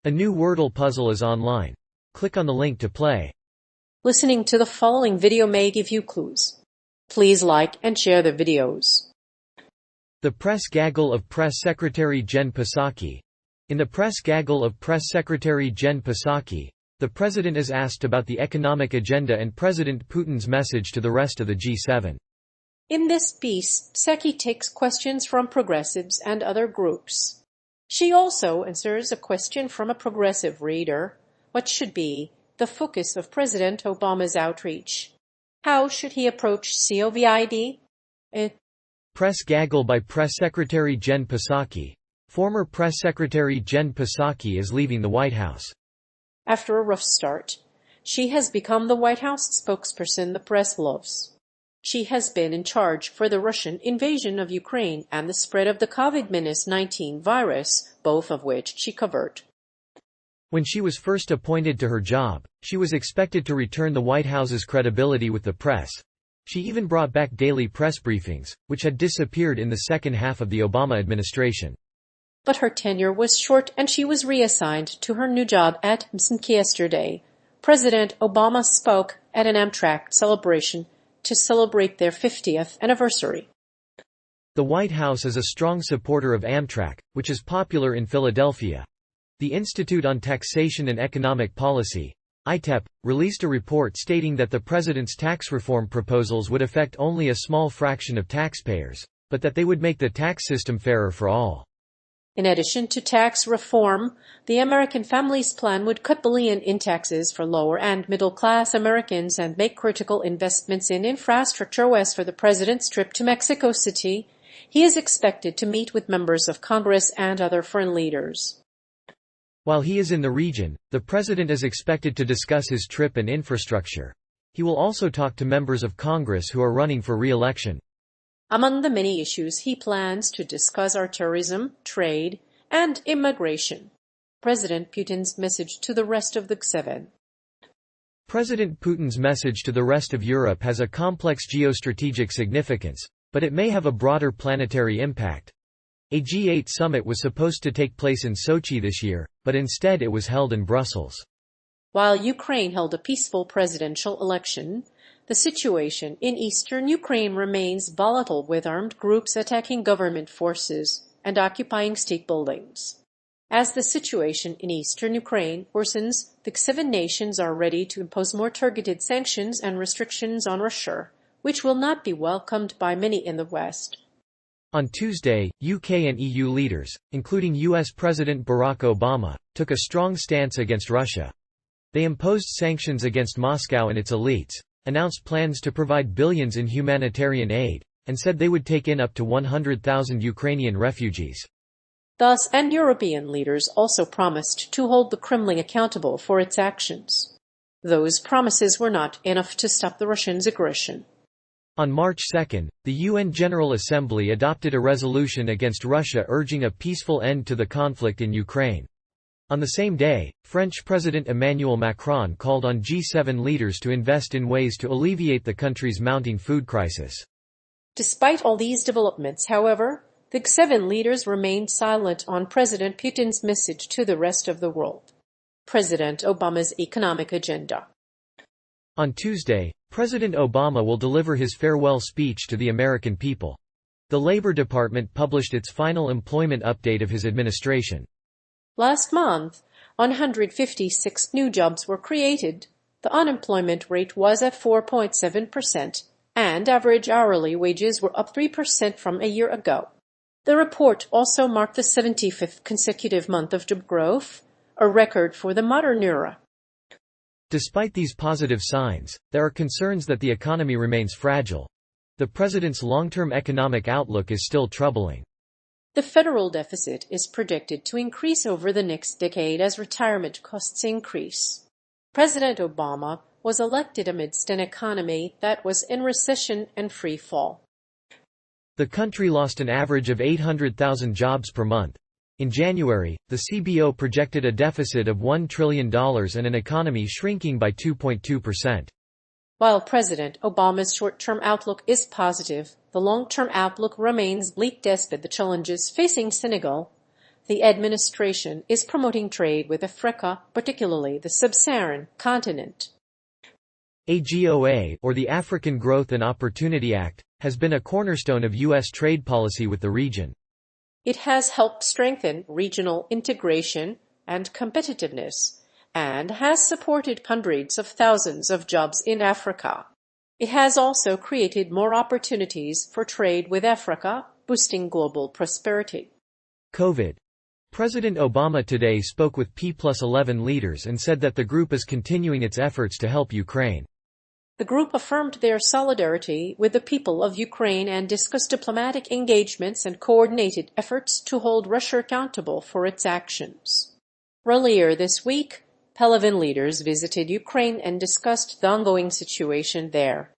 A new Wordle puzzle is online. Click on the link to play. Listening to the following video may give you clues. Please like and share the videos. The Press Gaggle of Press Secretary Jen Psaki. In the Press Gaggle of Press Secretary Jen Psaki, the President is asked about the economic agenda and President Putin's message to the rest of the G7. In this piece, Psaki takes questions from progressives and other groups. She also answers a question from a progressive reader. What should be the focus of President Obama's outreach? How should he approach COVID? Press Gaggle by Press Secretary Jen Psaki. Former Press Secretary Jen Psaki is leaving the White House. After a rough start, she has become the White House spokesperson the press loves. She has been in charge for the Russian invasion of Ukraine and the spread of the COVID-19 virus, both of which she covered. When she was first appointed to her job, she was expected to return the White House's credibility with the press. She even brought back daily press briefings, which had disappeared in the second half of the Obama administration. But her tenure was short and she was reassigned to her new job at Psaki yesterday. President Obama spoke at an Amtrak celebration to celebrate their 50th anniversary. The White House is a strong supporter of Amtrak, which is popular in Philadelphia. The Institute on Taxation and Economic Policy, ITEP, released a report stating that the president's tax reform proposals would affect only a small fraction of taxpayers, but that they would make the tax system fairer for all. In addition to tax reform, the American Families Plan would cut billions in taxes for lower and middle-class Americans and make critical investments in infrastructure. As for the president's trip to Mexico City, he is expected to meet with members of Congress and other foreign leaders. While he is in the region, the president is expected to discuss his trip and infrastructure. He will also talk to members of Congress who are running for re-election. Among the many issues he plans to discuss are tourism, trade, and immigration. President Putin's message to the rest of the G7. President Putin's message to the rest of Europe has a complex geostrategic significance, but it may have a broader planetary impact. A G8 summit was supposed to take place in Sochi this year, but instead it was held in Brussels. While Ukraine held a peaceful presidential election, the situation in eastern Ukraine remains volatile, with armed groups attacking government forces and occupying state buildings. As the situation in eastern Ukraine worsens, the G7 nations are ready to impose more targeted sanctions and restrictions on Russia, which will not be welcomed by many in the West. On Tuesday, UK and EU leaders, including US President Barack Obama, took a strong stance against Russia. They imposed sanctions against Moscow and its elites, announced plans to provide billions in humanitarian aid, and said they would take in up to 100,000 Ukrainian refugees. Thus, and European leaders also promised to hold the Kremlin accountable for its actions. Those promises were not enough to stop the Russians' aggression. On March 2, the UN General Assembly adopted a resolution against Russia urging a peaceful end to the conflict in Ukraine. On the same day, French President Emmanuel Macron called on G7 leaders to invest in ways to alleviate the country's mounting food crisis. Despite all these developments, however, the G7 leaders remained silent on President Putin's message to the rest of the world. President Obama's economic agenda. On Tuesday, President Obama will deliver his farewell speech to the American people. The Labor Department published its final employment update of his administration. Last month, 156 new jobs were created. The unemployment rate was at 4.7%, and average hourly wages were up 3% from a year ago. The report also marked the 75th consecutive month of job growth, a record for the modern era. Despite these positive signs, there are concerns that the economy remains fragile. The president's long-term economic outlook is still troubling. The federal deficit is projected to increase over the next decade as retirement costs increase. President Obama was elected amidst an economy that was in recession and free fall. The country lost an average of 800,000 jobs per month. In January, the CBO projected a deficit of $1 trillion and an economy shrinking by 2.2%. While President Obama's short-term outlook is positive, the long-term outlook remains bleak despite the challenges facing Senegal. The administration is promoting trade with Africa, particularly the sub-Saharan continent. AGOA, or the African Growth and Opportunity Act, has been a cornerstone of U.S. trade policy with the region. It has helped strengthen regional integration and competitiveness, and has supported hundreds of thousands of jobs in Africa. It has also created more opportunities for trade with Africa, boosting global prosperity. COVID. President Obama today spoke with P+11 leaders and said that the group is continuing its efforts to help Ukraine. The group affirmed their solidarity with the people of Ukraine and discussed diplomatic engagements and coordinated efforts to hold Russia accountable for its actions. Earlier this week, P+11 leaders visited Ukraine and discussed the ongoing situation there.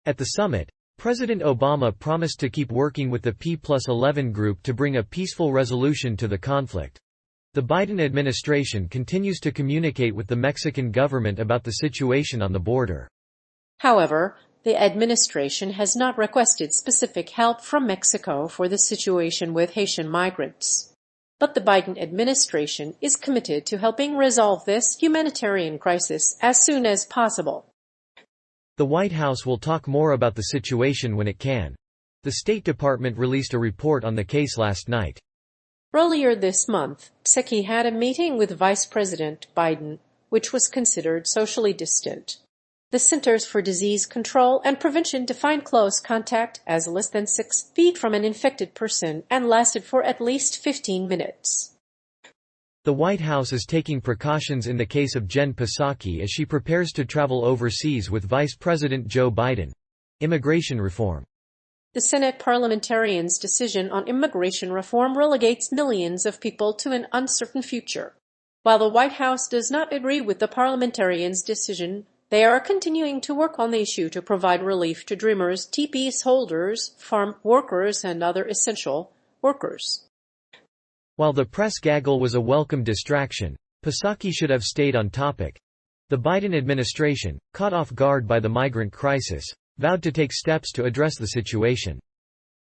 At the summit, President Obama promised to keep working with the P+11 group to bring a peaceful resolution to the conflict. The Biden administration continues to communicate with the Mexican government about the situation on the border. However, the administration has not requested specific help from Mexico for the situation with Haitian migrants. But the Biden administration is committed to helping resolve this humanitarian crisis as soon as possible. The White House will talk more about the situation when it can. The State Department released a report on the case last night. Earlier this month, Psaki had a meeting with Vice President Biden, which was considered socially distant. The Centers for Disease Control and Prevention defined close contact as less than 6 feet from an infected person and lasted for at least 15 minutes. The White House is taking precautions in the case of Jen Psaki as she prepares to travel overseas with Vice President Joe Biden. Immigration reform. The Senate parliamentarians' decision on immigration reform relegates millions of people to an uncertain future. While the White House does not agree with the parliamentarians' decision, they are continuing to work on the issue to provide relief to Dreamers, TPS holders, farm workers, and other essential workers. While the press gaggle was a welcome distraction, Psaki should have stayed on topic. The Biden administration, caught off guard by the migrant crisis, vowed to take steps to address the situation.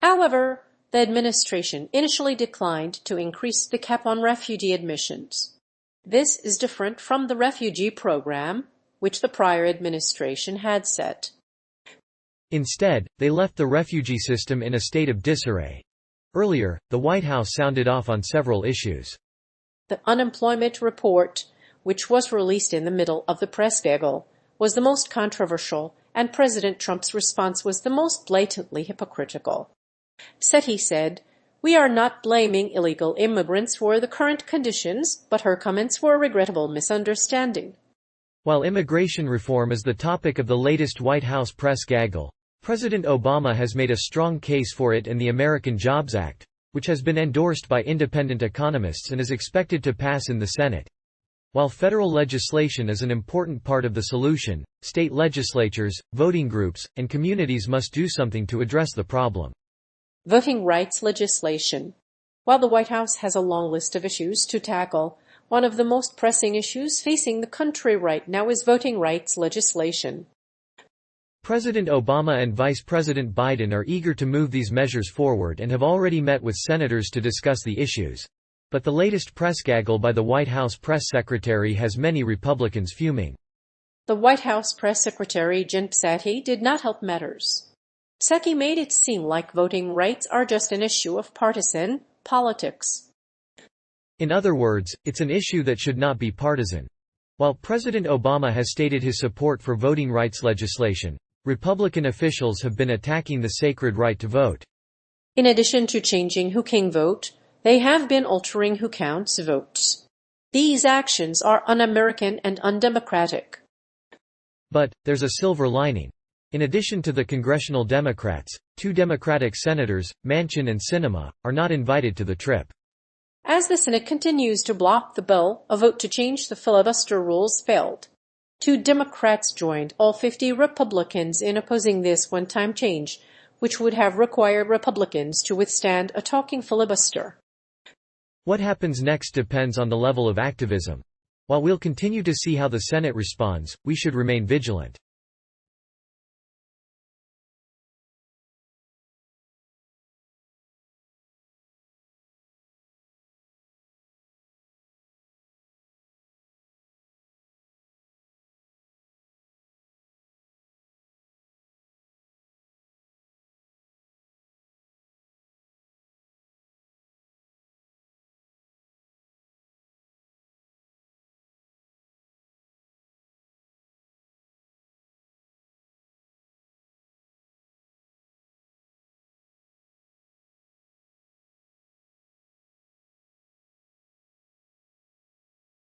However, the administration initially declined to increase the cap on refugee admissions. This is different from the refugee program, which the prior administration had set. Instead, they left the refugee system in a state of disarray. Earlier, the White House sounded off on several issues. The unemployment report, which was released in the middle of the press gaggle, was the most controversial, and President Trump's response was the most blatantly hypocritical. Psaki said, "We are not blaming illegal immigrants for the current conditions, but her comments were a regrettable misunderstanding." While immigration reform is the topic of the latest White House press gaggle, President Obama has made a strong case for it and the American Jobs Act, which has been endorsed by independent economists and is expected to pass in the Senate. While federal legislation is an important part of the solution, state legislatures, voting groups, and communities must do something to address the problem. Voting rights legislation. While the White House has a long list of issues to tackle, one of the most pressing issues facing the country right now is voting rights legislation. President Obama and Vice President Biden are eager to move these measures forward and have already met with senators to discuss the issues. But the latest press gaggle by the White House press secretary has many Republicans fuming. The White House press secretary Jen Psaki did not help matters. Psaki made it seem like voting rights are just an issue of partisan politics. In other words, it's an issue that should not be partisan. While President Obama has stated his support for voting rights legislation, Republican officials have been attacking the sacred right to vote. In addition to changing who can vote, they have been altering who counts votes. These actions are un-American and undemocratic. But there's a silver lining. In addition to the congressional Democrats, 2 Democratic senators, Manchin and Sinema, are not invited to the trip. As the Senate continues to block the bill, a vote to change the filibuster rules failed. 2 Democrats joined all 50 Republicans in opposing this one-time change, which would have required Republicans to withstand a talking filibuster. What happens next depends on the level of activism. While we'll continue to see how the Senate responds, we should remain vigilant.